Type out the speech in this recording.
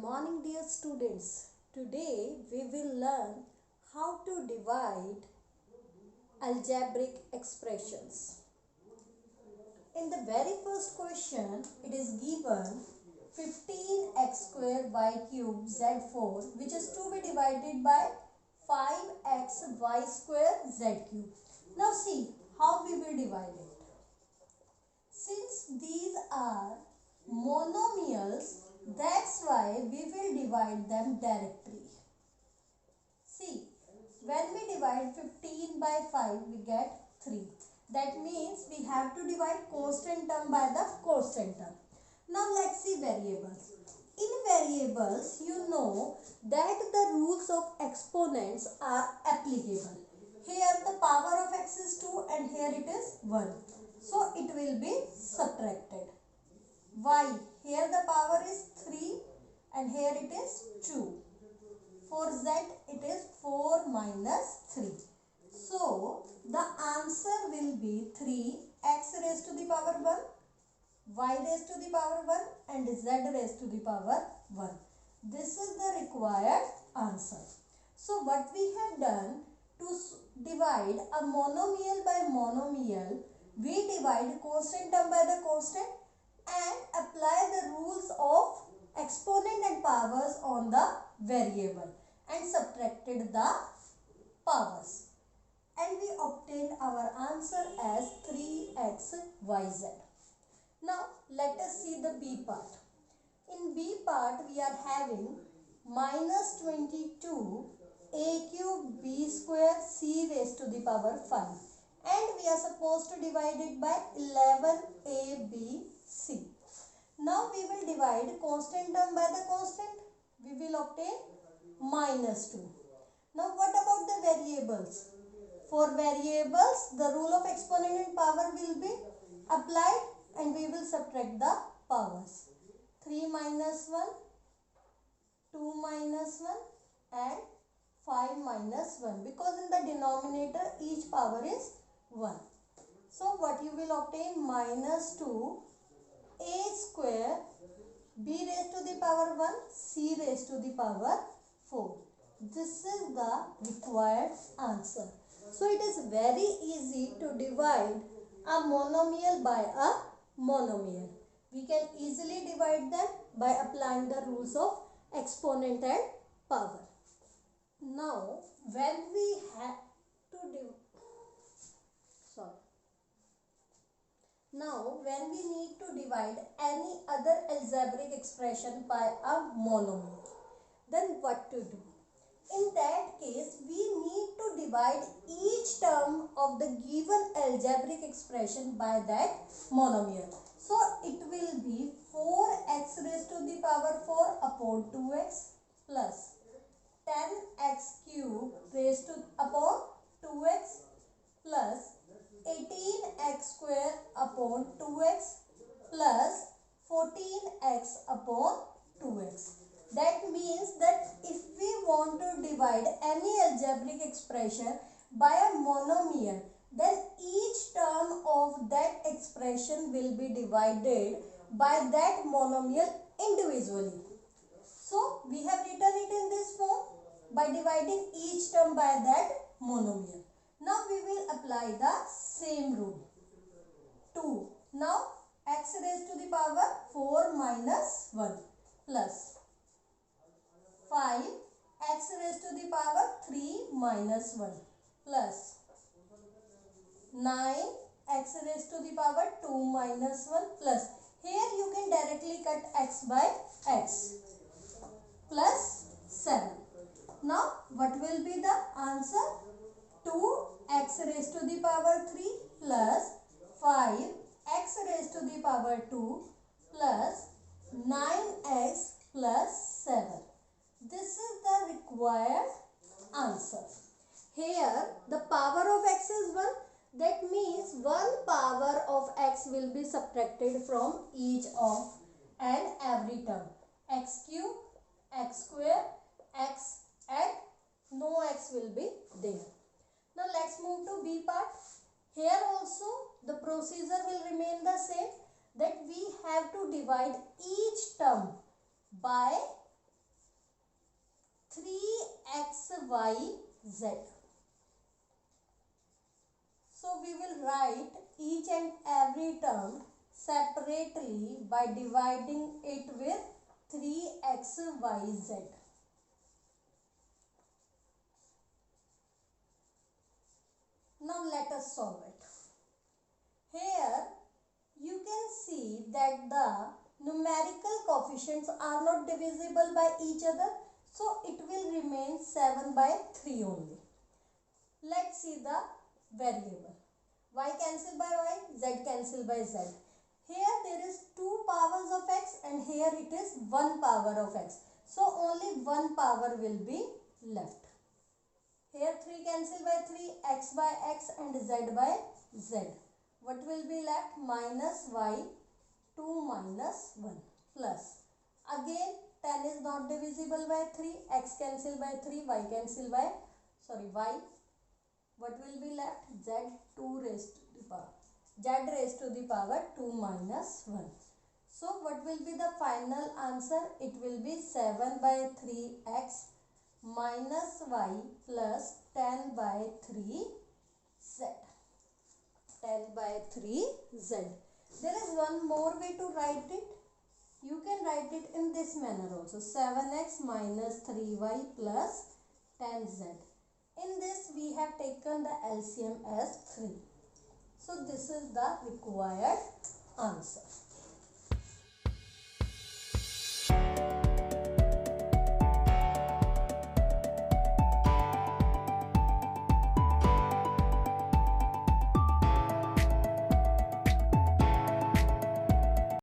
morning, dear students. Today we will learn how to divide algebraic expressions. In the very first question, it is given 15x square y cube z4, which is to be divided by 5x y square z cube. Now see how we will divide it. Since these are monomials, that's why we will divide them directly. See, when we divide 15 by 5, we get 3. That means we have to divide constant term by the constant term. Now let's see variables. In variables, you know that the rules of exponents are applicable. Here the power of x is 2 and here it is 1. So it will be subtracted. Y, here the power is 3 and here it is 2. For z it is 4 minus 3. So the answer will be 3x raised to the power 1, y raised to the power 1 and z raised to the power 1. This is the required answer. So what we have done, to divide a monomial by monomial, we divide constant term by the constant and apply the rules of exponent and powers on the variable and subtracted the powers. And we obtained our answer as 3xyz. Now let us see the B part. In B part we are having minus 22 a cube b square c raised to the power 5. And we are supposed to divide it by 11abc. Now we will divide constant term by the constant. We will obtain minus 2. Now what about the variables? For variables, the rule of exponent and power will be applied and we will subtract the powers. 3 minus 1, 2 minus 1 and 5 minus 1, because in the denominator each power is 1. So what you will obtain? Minus 2 a square b raised to the power 1 c raised to the power 4. This is the required answer. So it is very easy to divide a monomial by a monomial. We can easily divide them by applying the rules of exponent and power. Now when we have to need to divide any other algebraic expression by a monomial, then what to do? In that case, we need to divide each term of the given algebraic expression by that monomial. So it will be 4x raised to the power 4 upon 2x plus 10x cube raised to upon 2x plus 18x square upon 2x plus 14x upon 2x. That means that if we want to divide any algebraic expression by a monomial, then each term of that expression will be divided by that monomial individually. So we have written it in this form by dividing each term by that monomial. Now we will apply the same rule. 2. Now x raised to the power 4 minus 1 plus 5 x raised to the power 3 minus 1 plus 9 x raised to the power 2 minus 1 plus, here you can directly cut x by x, plus 7. Now what will be the answer? 2x raised to the power 3 plus 5x raised to the power 2 plus 9x plus 7. This is the required answer. Here the power of x is 1. That means 1 power of x will be subtracted from each of and every term. X cube, x square, x and no x will be there. Now let's move to B part. Here also the procedure will remain the same, that we have to divide each term by 3xyz. So we will write each and every term separately by dividing it with 3xyz. Now let us solve it. Here you can see that the numerical coefficients are not divisible by each other, so it will remain 7 by 3 only. Let's see the variable. Y cancel by y, z cancel by z. Here there is 2 powers of x and here it is 1 power of x. So only 1 power will be left. Here 3 cancel by 3, x by x and z by z. What will be left? Minus y, 2 minus 1 plus. Again 10 is not divisible by 3, x cancel by 3, y cancel by, y. What will be left? Z 2 raised to the power, z raised to the power 2 minus 1. So what will be the final answer? It will be 7 by 3x minus y plus 10 by 3z. 10 by 3z. There is one more way to write it. You can write it in this manner also. 7x minus 3y plus 10z. In this we have taken the LCM as 3. So this is the required answer.